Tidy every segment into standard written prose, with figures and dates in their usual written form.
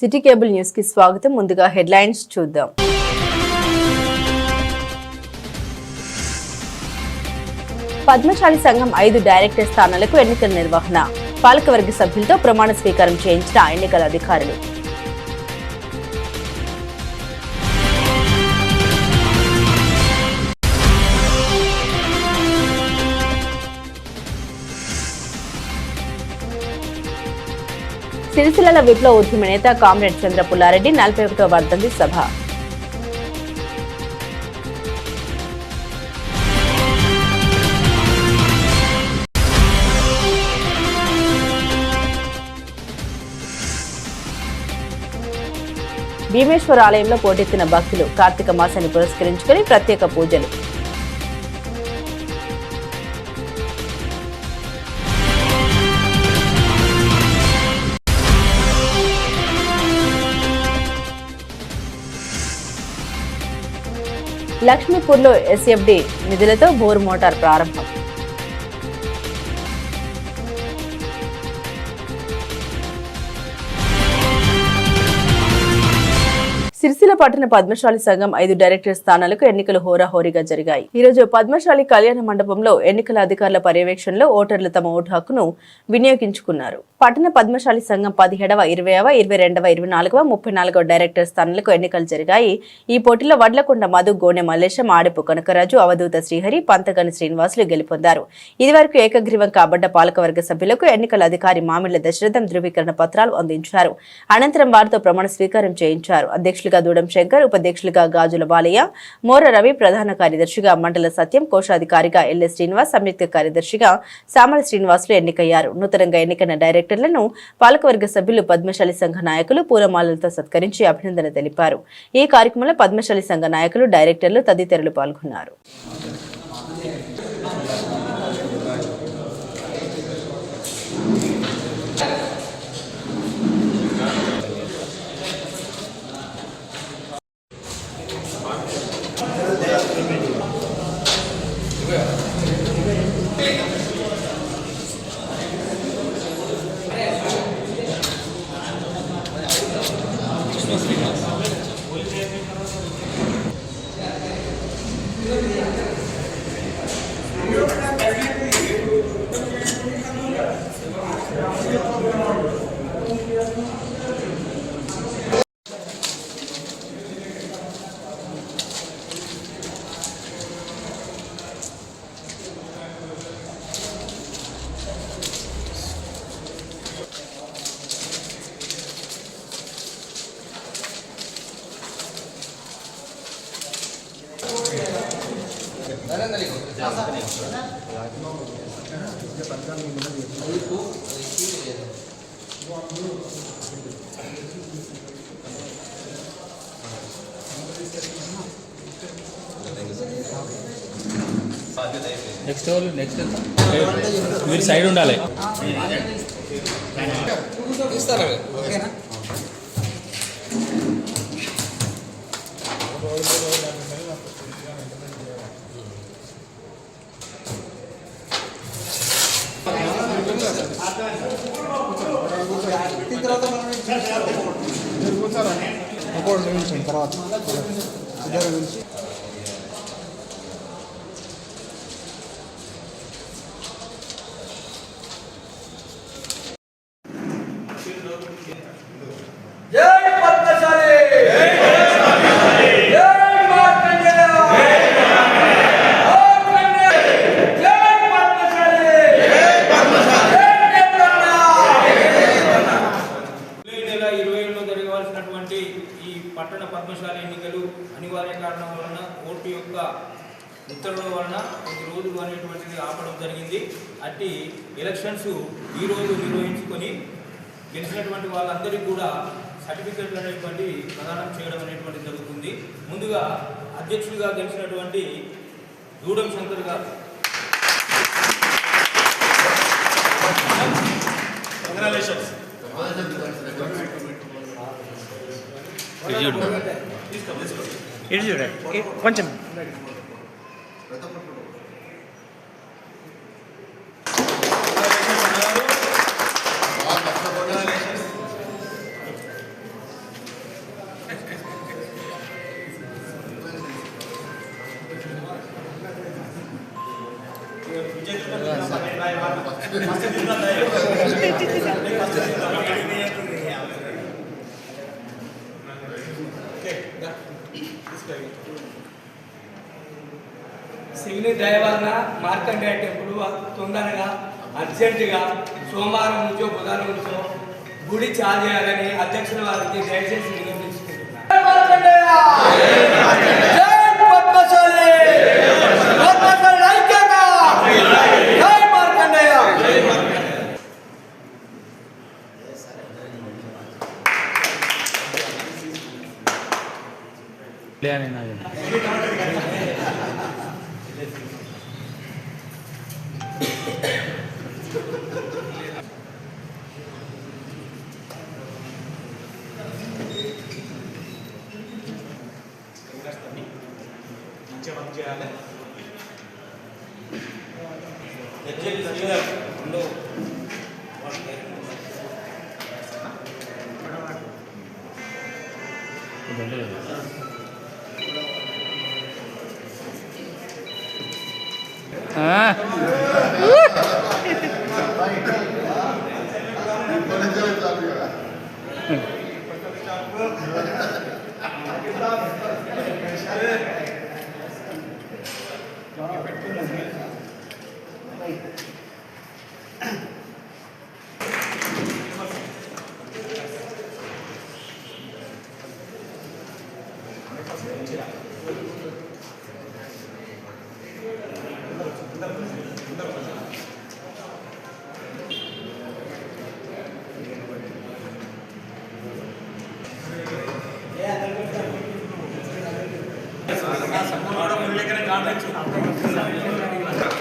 City cable news కి స్వాగతం. ముందుగా హెడ్లైన్స్ చూద్దాం. పద్మశాలి సంఘం 5 డైరెక్టర్ స్థానాలకు ఎన్నికల నిర్వహణ. పాలకవర్గ సభ్యులతో ప్రమాణ స్వీకారం చేయించిన ఎన్నికల అధికారులు. సిరిసిల్ల విప్లవ ఉద్యమ నేత కామ్రేడ్ చంద్ర పుల్లారెడ్డి 41వ వర్ధంతి సభ. భీమేశ్వర ఆలయంలో పోటెత్తిన భక్తులు. కార్తీక మాసాన్ని పురస్కరించుకుని ప్రత్యేక పూజలు. లక్ష్మీపూర్లో ఎస్ఎఫ్డి నిధులతో బోరు మోటార్ ప్రారంభం. సిరిసిల్ల పట్టణ పద్మశాలి సంఘం 5 డైరెక్టర్ స్థానాలకు ఎన్నికలు హోరాహోరీగా జరిగాయి. ఈ రోజు పద్మశాలి కళ్యాణ మండపంలో ఎన్నికల అధికారుల పర్యవేక్షణలో ఓటర్లు తమ ఓటు హక్కును వినియోగించుకున్నారు. పట్టణ పద్మశాలి సంఘం 17వ, 20వ, 22వ, 24వ, 34వ డైరెక్టర్ స్థానాలకు ఎన్నికలు జరిగాయి. ఈ పోటీలో వడ్లకొండ మధు, గోనె మల్లేశం, ఆడపు కనకరాజు, అవధూత శ్రీహరి, పంతగని శ్రీనివాసులు గెలుపొందారు. ఇదివరకు ఏకగ్రీవం కాబడ్డ పాలకవర్గ సభ్యులకు ఎన్నికల అధికారి మామిళ్ల దశరథం ధృవీకరణ పత్రాలు అందించారు. అనంతరం వారితో ప్రమాణ స్వీకారం చేయించారు. అధ్యక్షులుగా దూడం శంకర్, ఉపాధ్యక్షులుగా గాజుల బాలయ్య, మోర రవి, ప్రధాన కార్యదర్శిగా మండల సత్యం, కోశాధికారిగా ఎల్ఎస్ శ్రీనివాస్, సంయుక్త కార్యదర్శిగా సామల శ్రీనివాసులు ఎన్నికయ్యారు. నూతనంగా ఎన్నికైన డైరెక్టర్లను పాలకవర్గ సభ్యులు, పద్మశాలి సంఘ నాయకులు పూలమాలలతో సత్కరించి అభినందన తెలిపారు. ఈ కార్యక్రమంలో పద్మశాలి సంఘ నాయకులు, డైరెక్టర్లు తదితరులు పాల్గొన్నారు. నెక్స్ట్ మీరు సైడ్ ఉండాలి. ఓకేనా? తర్వాత పట్టణ పద్మశాలి ఎన్నికలు అనివార్య కారణం వలన ఓటు యొక్క ఉత్తర్వుల వలన కొద్ది రోజులు అనేటువంటిది ఆపడం జరిగింది. అట్టి ఎలక్షన్స్ ఈరోజు నిర్వహించుకొని గెలిచినటువంటి వాళ్ళందరికీ కూడా సర్టిఫికెట్లు అనేటువంటి ప్రదానం చేయడం అనేటువంటిది జరుగుతుంది. ముందుగా అధ్యక్షుడిగా గెలిచినటువంటి దూడం శంకర్ గారు కొంచెం శివుని దయ వలన మార్కండేయ టెంపుల్ తొందరగా అర్జెంటుగా సోమవారం నుంచో బుధవారం నుంచో గుడి చాలు చేయాలని అధ్యక్షుల వారికి దయచేసి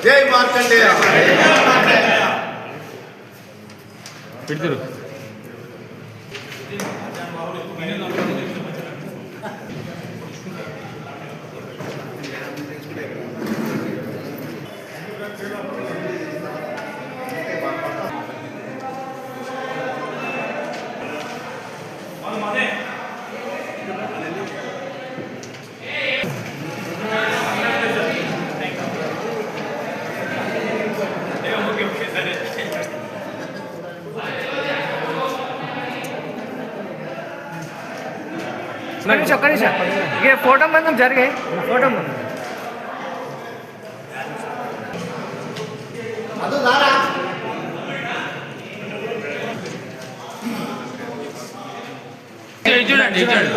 జై మార్కండేయ పెడుతురు ఒక్క నిమిషం ఇక ఫోటో మందం జరిగే ఫోటో మందం చూడండి చూడండి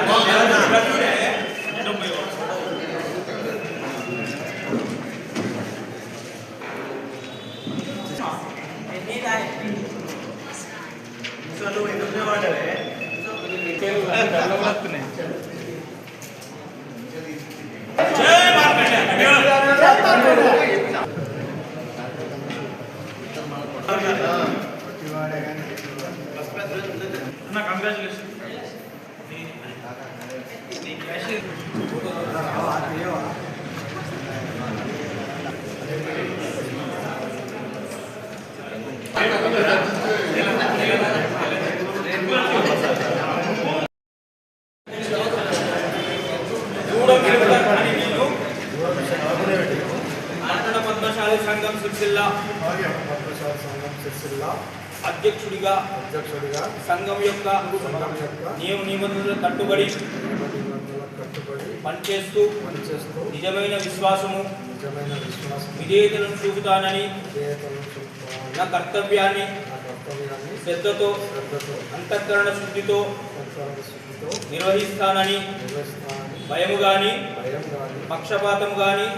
పద్మశాలి సంఘం సిరిసిల్ల అధ్యక్షుడిగా సంఘం యొక్క నియమ నిబంధనలకు కట్టుబడి పనిచేస్తూ నిజమైన విశ్వాసము విధేయతలను చూపుతానని నా కర్తవ్యాన్ని శ్రద్ధతో అంతఃకరణ శుద్ధితో నిర్వహిస్తానని భయము గాని పక్షపాతం గాని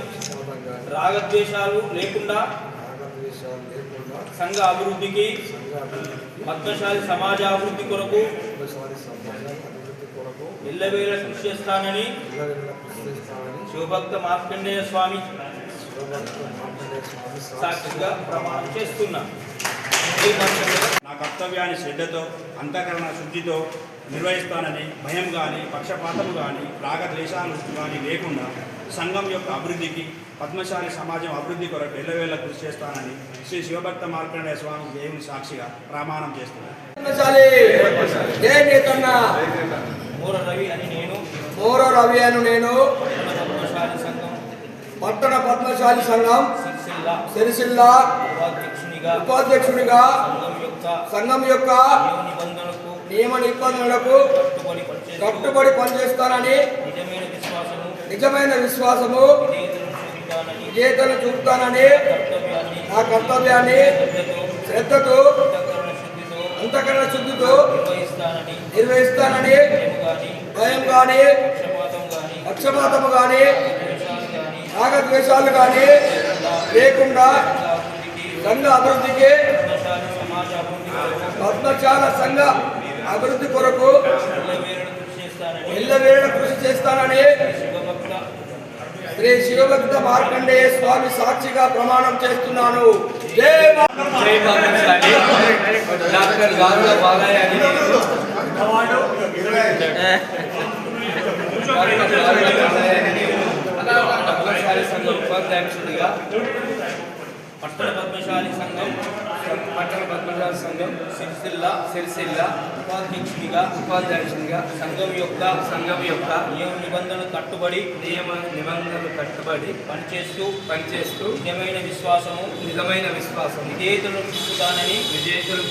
రాగద్వేషాలు లేకుండా సంఘ అభివృద్ధికి పద్మశాలి సమాజాభివృద్ధి కొరకు ఎల్లవేళ కృషి చేస్తానని శివభక్త మార్కండేయ స్వామి సాక్షిగా ప్రమాణం చేస్తున్నా. నా కర్తవ్యాన్ని శ్రద్ధతో అంతఃకరణ శుద్ధితో నిర్వహిస్తానని భయం కానీ పక్షపాతం కానీ రాగద్వేషాలు కానీ లేకుండా సంఘం యొక్క అభివృద్ధికి పద్మశాలి సమాజం అభివృద్ధి కొరకు ఎల్లవేళ కృషి చేస్తానని శ్రీ శివభక్త మార్కండేయ స్వామి దేవుని సాక్షిగా ప్రమాణం చేస్తున్నాను. మోర రవి అని నేను పట్టణ పద్మశాలి సంఘం సిరిసిల్ల ఉపాధ్యక్షునిగా సంఘం యొక్క నియమ నిబంధనలకు కట్టుబడి పనిచేస్తానని నిజమైన విశ్వాసము విజేతను చూపుతానని నా కర్తవ్యాన్ని శ్రద్ధతో అంతఃకరణ శుద్ధితో నిర్వహిస్తానని భయం కానీ పక్షపాతము కానీ రాగద్వేషాలు కానీ లేకుండా సంఘ అభివృద్ధికి పద్మశాల సంఘ అభివృద్ధి కొరకు ఎల్లవేళ కృషి చేస్తానని శ్రీ శివభక్త మార్కండేయ స్వామి సాక్షిగా ప్రమాణం చేస్తున్నాను. జై పద్మశాలి డాక్టర్ గారుల బాలయ్య అని పద్మశాలి సంఘం ఉపాధ్యక్షుడిగా పట్టణ పద్మశాలి సంఘం సిరిసిల్ల ఉపాధ్యక్షుడిగా సంఘం యొక్క నియమ నిబంధనలు కట్టుబడి పనిచేస్తూ నిజమైన విశ్వాసము విధేయతను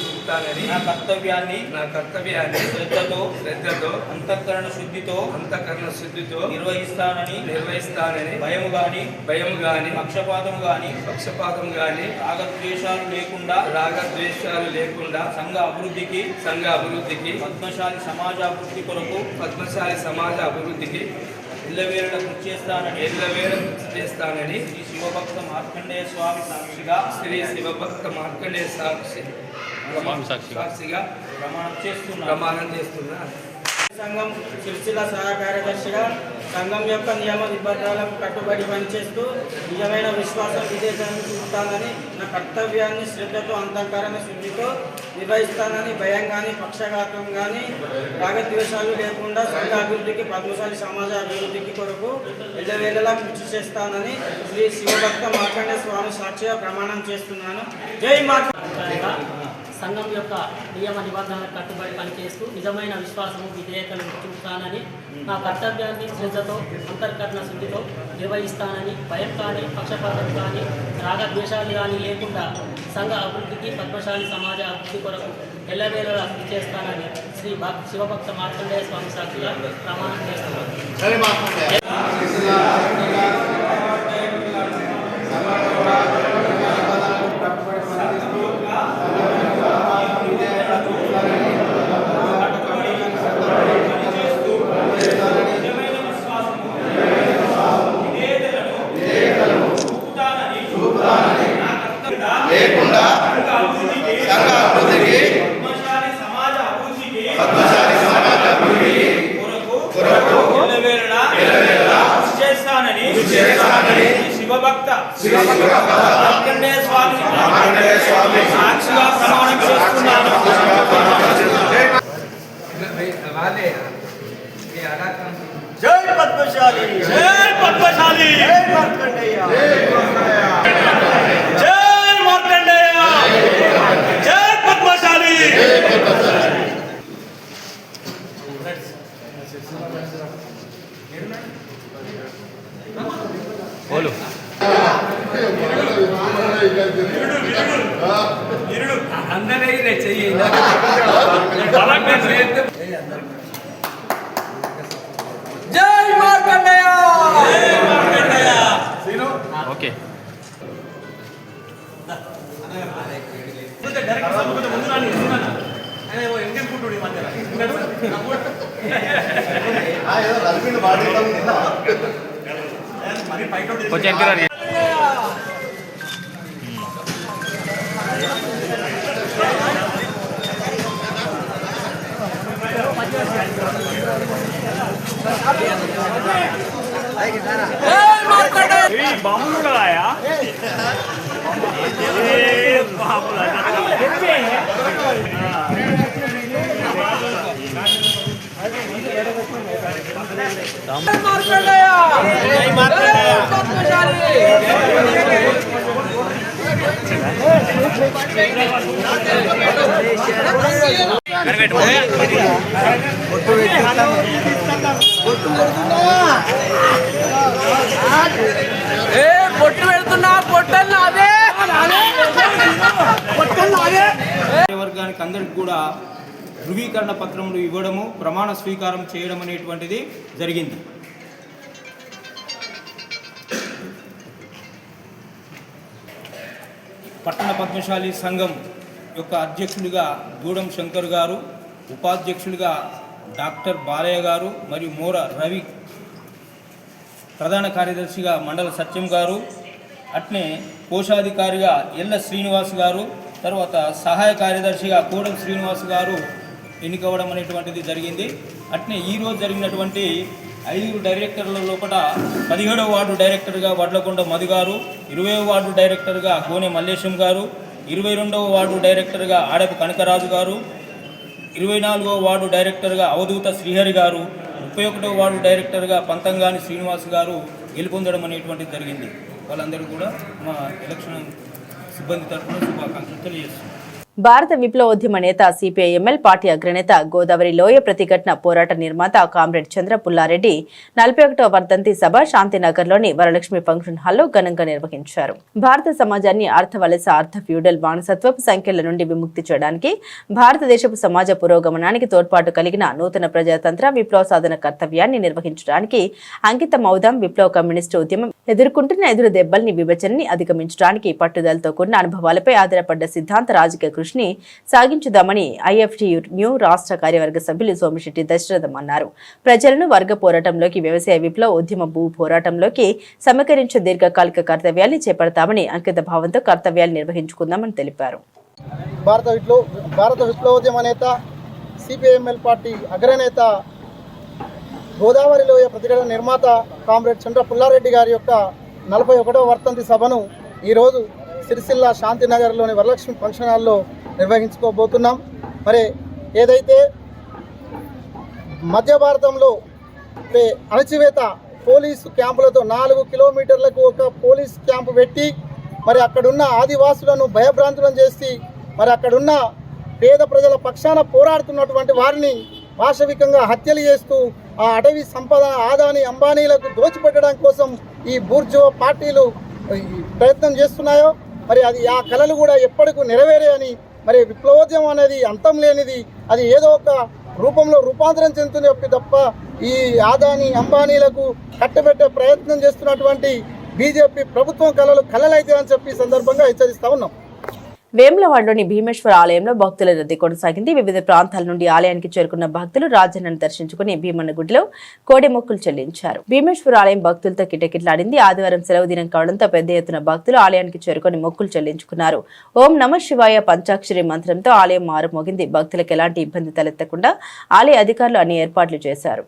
చూపుతానని నా కర్తవ్యాన్ని శ్రద్ధతో అంతఃకరణ శుద్ధితో నిర్వహిస్తానని భయము గాని పక్షపాతము గాని రాగద్వేషాలు లేకుండా సంఘ అభివృద్ధికి పద్మశాలి సమాజ అభివృద్ధికి ఎల్లవేళ కృషి చేస్తానని శ్రీ శివభక్త మార్కండేయ స్వామి సాక్షిగా ప్రమాణం చేస్తున్నా. సంఘం సిరిసిల్ల సహాయ కార్యదర్శిగా సంఘం యొక్క నియమ నిబంధనలకు కట్టుబడి పనిచేస్తూ నిజమైన విశ్వాసం విజేతను చూపుతానని నా కర్తవ్యాన్ని శ్రద్ధతో అంతఃకరణ శుద్ధితో నిర్వహిస్తానని భయం కానీ పక్షఘాతం కానీ రాగద్వేషాలు లేకుండా సంఘ అభివృద్ధికి పద్మశాలి సమాజ అభివృద్ధికి కొరకు ఎల్లవేళలా కృషి చేస్తానని శ్రీ శివభక్త మార్కండేయ స్వామి సాక్షిగా ప్రమాణం చేస్తున్నాను. జై మార్కండేయ. సంఘం యొక్క నియమ నిబంధనలకు కట్టుబడి పనిచేస్తూ నిజమైన విశ్వాసము విధేయతను చూపుతానని నా కర్తవ్యాన్ని శ్రద్ధతో అంతఃకరణ శుద్ధితో నిర్వహిస్తానని భయం కానీ పక్షపాతం కానీ రాగద్వేషాలు కానీ లేకుండా సంఘ అభివృద్ధికి పద్మశాలి సమాజ అభివృద్ధి కొరకు ఎల్లవేళలా కృషి చేస్తానని శ్రీ శివభక్త మార్కండేయ స్వామి సాక్షిగా ప్రమాణం చేస్తున్నాను. లేకుండా సంఘ అభివృద్ధికి పద్మశాలి సమాజ అభివృద్ధికి కొరకు ఎల్లవేళలా కృషి చేస్తానని శివభక్త మార్కండేయ స్వామి సాక్షిగా ప్రమాణం చేస్తున్నాను. జై పద్మశాలి, జై పద్మశాలి, జై మార్కండేయ, జై మార్కండేయ, జై పద్మశాలి. बोलो అందరే చెయ్యి జై మార్కండేయ. ओके కొంచెం ఎంకరేజ్ బాంబులు ఉన్నాయా పొట్టు పెడుతున్నా పొట్టలు అదే వర్గానికి అందరికి కూడా ధృవీకరణ పత్రములు ఇవ్వడము, ప్రమాణ స్వీకారం చేయడం అనేటువంటిది జరిగింది. పట్టణ పద్మశాలి సంఘం యొక్క అధ్యక్షుడిగా దూడం శంకర్ గారు, ఉపాధ్యక్షుడిగా డాక్టర్ బాలయ్య గారు మరియు మోర రవి, ప్రధాన కార్యదర్శిగా మండల సత్యం గారు, అట్నే కోశాధికారిగా ఎల్ల శ్రీనివాస్ గారు, తర్వాత సహాయ కార్యదర్శిగా కోడం శ్రీనివాస్ గారు ఎన్నికవడం అనేటువంటిది జరిగింది. అట్నే ఈరోజు జరిగినటువంటి 5 డైరెక్టర్ల లోపల 17వ వార్డు డైరెక్టర్గా వడ్లకొండ మధు గారు, 20వ వార్డు డైరెక్టర్గా గోనె మల్లేశం గారు, 22వ వార్డు డైరెక్టర్గా ఆడపు కనకరాజు గారు, 24వ వార్డు డైరెక్టర్గా అవధూత శ్రీహరి గారు, 31వ వార్డు డైరెక్టర్గా పంతంగాని శ్రీనివాస్ గారు గెలుపొందడం అనేటువంటిది జరిగింది. వాళ్ళందరూ కూడా మా ఎలక్షన్ సిబ్బంది తరఫున శుభాకాంక్షలు తెలియజేస్తున్నారు. భారత విప్లవోద్యమ నేత సిపిఐఎంఎల్ పార్టీ అగ్రనేత గోదావరి లోయ ప్రతిఘటన పోరాట నిర్మాత కామ్రేడ్ చంద్ర పుల్లారెడ్డి 41వ వర్ధంతి సభ శాంతినగర్లోని వరలక్ష్మి ఫంక్షన్ హాల్లో ఘనంగా నిర్వహించారు. భారత సమాజాన్ని అర్థవలస ఫ్యూడల్ బానిసత్వపు సంఖ్యల నుండి విముక్తి చేయడానికి, భారతదేశపు సమాజ పురోగమనానికి తోడ్పాటు కలిగిన నూతన ప్రజాతంత్ర విప్లవ సాధన కర్తవ్యాన్ని నిర్వహించడానికి అంకితమవుదాం. విప్లవ కమ్యూనిస్టు ఉద్యమం ఎదుర్కొంటున్న ఎదురు దెబ్బల్ని, విభజనని అధిగమించడానికి పట్టుదలతో కూడిన అనుభవాలపై ఆధారపడ్డ సిద్ధాంత రాజకీయ కృషిని సాగించుదామని ఐఎఫ్టియు రాష్ట్ర కార్యవర్గ సభ్యులు సోమిశెట్టి దశరథం అన్నారు. ప్రజలను వర్గ పోరాటంలోకి, వ్యవసాయ విప్లవ ఉద్యమ భూ పోరాటంలోకి సమీకరించే దీర్ఘకాలిక కర్తవ్యాన్ని చేపడతామని అంకిత భావంతో కర్తవ్యాలు నిర్వహించుకుందామని తెలిపారు. భారత విప్లవోద్యమ నేత సిపిఐఎంఎల్ పార్టీ అగ్రనేత గోదావరి లోయ ప్రతిఘటన నిర్మాత కామ్రేడ్ చంద్ర పుల్లారెడ్డి గారి యొక్క 41వ వర్ధంతి సభను ఈరోజు సిరిసిల్ల శాంతినగర్లోని వరలక్ష్మి ఫంక్షన్ హాల్లో నిర్వహించుకోబోతున్నాం. మరి ఏదైతే మధ్య భారతంలో అణచివేత పోలీసు క్యాంపులతో 4 కిలోమీటర్లకు ఒక పోలీస్ క్యాంపు పెట్టి మరి అక్కడున్న ఆదివాసులను భయభ్రాంతులను చేసి మరి అక్కడున్న పేద ప్రజల పక్షాన పోరాడుతున్నటువంటి వారిని పాశవికంగా హత్యలు చేస్తూ ఆ అటవీ సంపద ఆదాని అంబానీలకు దోచిపెట్టడం కోసం ఈ బూర్జో పార్టీలు ప్రయత్నం చేస్తున్నాయో మరి అది ఆ కళలు కూడా ఎప్పటికూ నెరవేరే అని, మరి విప్లవోద్యమం అనేది అంతం లేనిది, అది ఏదో ఒక రూపంలో రూపాంతరం చెందుతుంది తప్ప ఈ ఆదాని అంబానీలకు కట్టబెట్టే ప్రయత్నం చేస్తున్నటువంటి బీజేపీ ప్రభుత్వం కళలైతే అని చెప్పి సందర్భంగా హెచ్చరిస్తా ఉన్నాం. వేములవాడలోని భీమేశ్వర ఆలయంలో భక్తుల రద్దీ కొనసాగింది. వివిధ ప్రాంతాల నుండి ఆలయానికి చేరుకున్న భక్తులు రాజన్నను దర్శించుకుని భీమన్నగుడిలో కోడి మొక్కులు చెల్లించారు. భీమేశ్వర ఆలయం భక్తులతో కిటకిటలాడింది. ఆదివారం సెలవు దినం కావడంతో పెద్ద ఎత్తున భక్తులు ఆలయానికి చేరుకుని మొక్కులు చెల్లించుకున్నారు. ఓం నమ శివాయ పంచాక్షరి మంత్రంతో ఆలయం మారుమోగింది. భక్తులకు ఎలాంటి ఇబ్బంది తలెత్తకుండా ఆలయ అధికారులు అన్ని ఏర్పాట్లు చేశారు.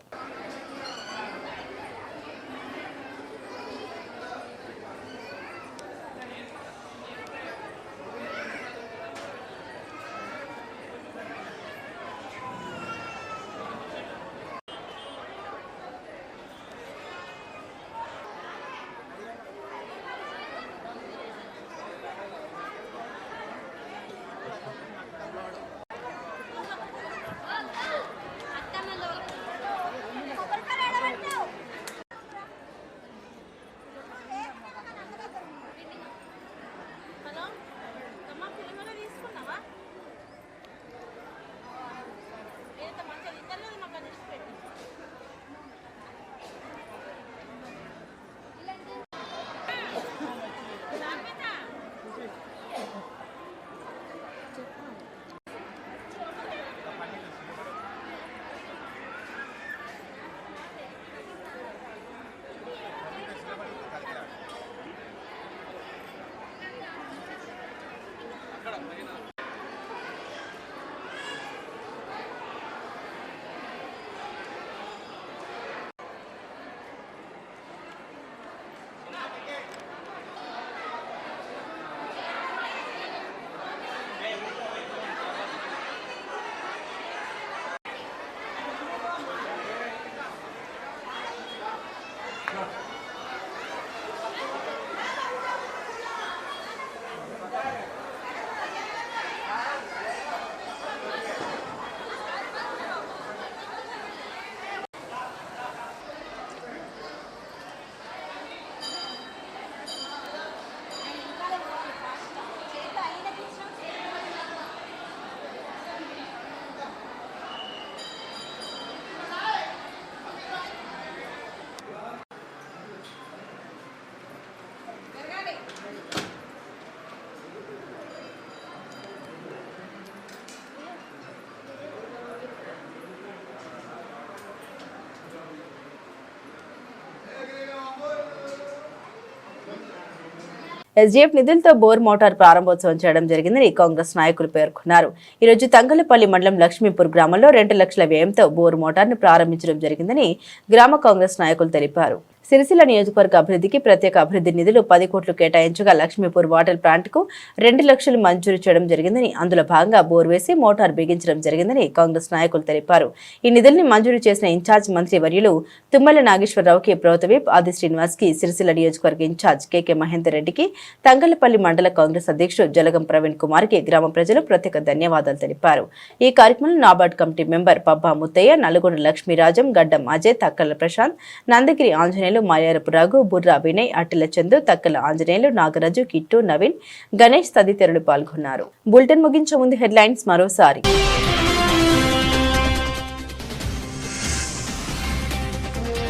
ఎస్డీఎఫ్ నిధులతో బోర్ మోటార్ ప్రారంభోత్సవం చేయడం జరిగిందని కాంగ్రెస్ నాయకులు పేర్కొన్నారు. ఈ రోజు తంగలపల్లి మండలం లక్ష్మీపూర్ గ్రామంలో 2 లక్షల వ్యయంతో బోర్ మోటార్ను ప్రారంభించడం జరిగిందని గ్రామ కాంగ్రెస్ నాయకులు తెలిపారు. సిరిసిల్ల నియోజకవర్గ అభివృద్ధికి ప్రత్యేక అభివృద్ధి నిధులు 10 కోట్లు కేటాయించగా లక్ష్మీపూర్ వాటర్ ప్లాంట్కు 2 లక్షలు మంజూరు చేయడం జరిగిందని, అందులో భాగంగా బోర్ వేసి మోటార్ బిగించడం జరిగిందని కాంగ్రెస్ నాయకులు తెలిపారు. ఈ నిధుల్ని మంజూరు చేసిన ఇన్ఛార్జ్ మంత్రి వర్యులు తుమ్మల నాగేశ్వరరావుకి, ప్రభుత్వ విప్ ఆది శ్రీనివాస్ కి, సిరిసిల్ల నియోజకవర్గ ఇన్ఛార్జ్ కేకే మహేందర్ రెడ్డికి, తంగలపల్లి మండల కాంగ్రెస్ అధ్యక్షుడు జలగం ప్రవీణ్ కుమార్ కి గ్రామ ప్రజలు ప్రత్యేక ధన్యవాదాలు తెలిపారు. ఈ కార్యక్రమంలో నాబార్డ్ కమిటీ మెంబర్ పబ్బా ముత్తయ్య, నల్గొండ లక్ష్మీరాజం, గడ్డం అజయ్, తక్కల ప్రశాంత్, నందగిరి ఆంజనేయులు, మాయారపు రాఘు, బుర్రా వినయ్, అట్టిల చందు, తక్కల ఆంజనేయులు, నాగరాజు, కిట్టు, నవీన్, గణేష్ తదితరులు పాల్గొన్నారు. బులెటిన్ ముగించే ముందు హెడ్లైన్స్ మరోసారి.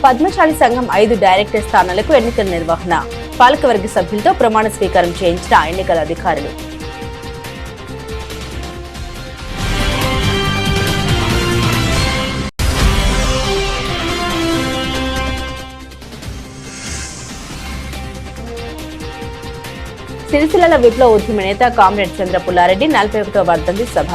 పద్మశాలి సంఘం 5 డైరెక్టర్ స్థానాలకు ఎన్నికల నిర్వహణ, పాలకవర్గ సభ్యులతో ప్రమాణ స్వీకారం చేయించిన ఎన్నికల అధికారులు. సిరిసిల్ల విప్లవ ఉద్యమ నేత కామ్రేడ్ చంద్ర పుల్లారెడ్డి 41వ వర్ధంతి సభ.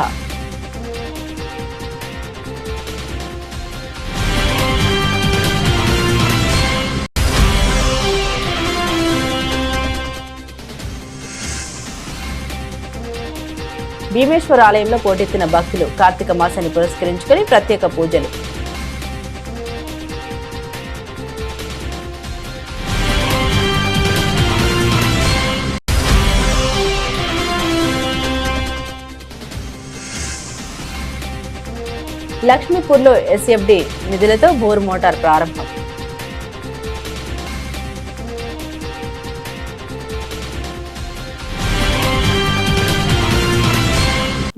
భీమేశ్వర ఆలయంలో పోటెత్తిన భక్తులు, కార్తీక మాసాన్ని పురస్కరించుకుని ప్రత్యేక పూజలు. లక్ష్మీపూర్లో ఎస్ఎఫ్డి నిధులతో బోర్ మోటార్ ప్రారంభం.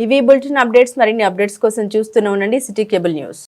ఇవి బులెటిన్ అప్డేట్స్. మరిన్ని అప్డేట్స్ కోసం చూస్తూనే ఉండండి సిటీ కేబుల్ న్యూస్.